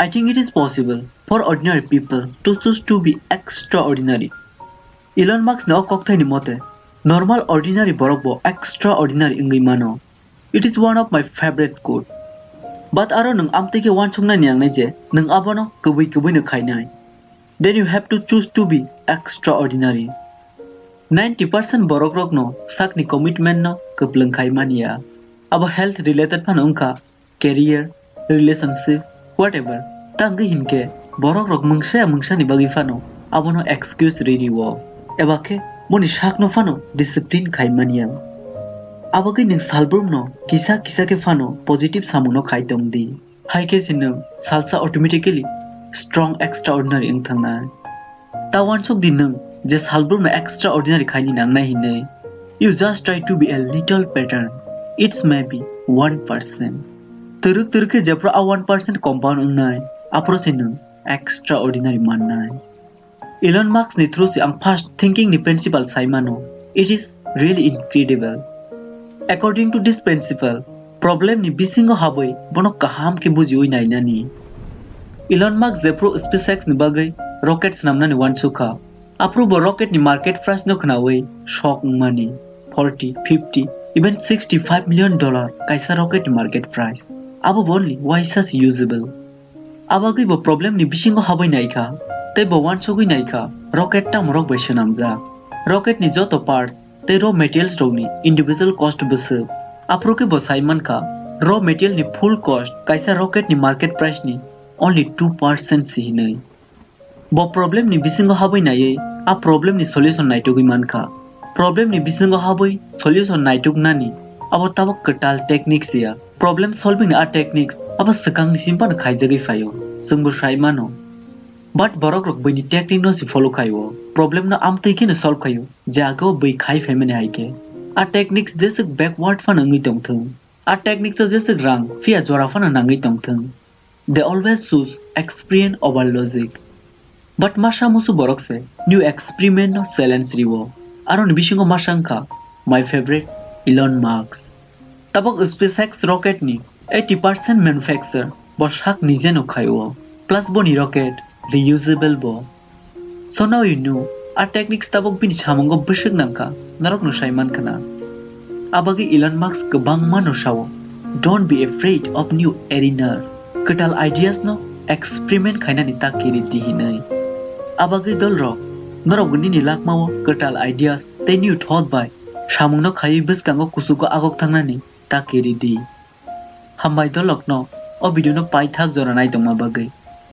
I think it is possible for ordinary people to choose to be extraordinary. Elon Musk no kokthai ni mote. Normal ordinary borok bo extraordinary ingi mano. It is one of my favorite quote. But aro nung amtike wansuknai ni angnai je nung abono kubui no khainai. Then you have to choose to be extraordinary. 90% borok rok no sakni commitment no kepleng khaimania. Abo health related pan ungka career, relationship, whatever. Tangi hinke borok rok mungsa ni bagi fano abo no excuse ready wo. Ebake moni shak no fano discipline khaimania. Abo ke ning salbrum no kisa ke fano positive samung no khaitong di. Hai ke sinung salsa automatically strong extraordinary ing thangna. Ta wansuk di nung je salbrum no extraordinary khaini nangnai hinai. You just try to be a little better. It's maybe 1%. Teruk ke japro a 1% compound ungnai. Apro sinung extraordinary mannai. Elon Musk ni through si ang fast thinking ni principle saimano. It is really incredible. According to this principle, problem ni bisingo haboi bono kaham ke buji oi nai nani. Elon Musk japro SpaceX ni bagai rockets namna ni wansuka. Apro bo rocket ni market price no khnawai shock money 40, 50, even $65 million kaisa rocket ni market price. Abo only why such usable. Abagi bo problem ni bisingo habai naika. Tei bo wansugui naika. Rocket ta morok bai shenamja. Rocket ni joto parts tei raw materials rogni individual cost bese. Apro ke bo Simon ka raw material ni full cost kaisa rocket ni market price ni only 2% si hinai. Bo problem ni bisingo habai nai a problem ni solution naitugui manka. Problem ni bisingo habai solution naituk nani. Abo tabok Kutal techniques ya. Problem solving ni a techniques abo sekang ni simpan khaijagi fayo. Sungbu sai mano. But borok rok bini technique no si follow khayo. Problem na amtei ke no solve khayo. Jago bai khai famine haike. A techniques jesek backward fan angi tongthung. A techniques jesek rang fia jora fan nangi tongthung. They always choose experience over logic. But masha musu borok se new experiment no silence riwo. Aron bisingo masangka my favorite Elon Musk. Tabok SpaceX rocket ni 80% manufacture bo shak nije no khayo. Plus bo ni rocket reusable bo. So now you know our techniques tabok bini chamungo bishik nangka narok no shaiman kana. Abagi Elon Musk kebang mano shawo. Don't be afraid of new arenas. Kutal ideas no experiment khaina ni ta kiriti hinai. Abagi dol ro norok guni ni lak mawo Kutal ideas they new thought by shamung no khai bis kango kusuko agok thangnani ta kiriti. Hambai dolok no o video no pai thak jora nai tongma bagai.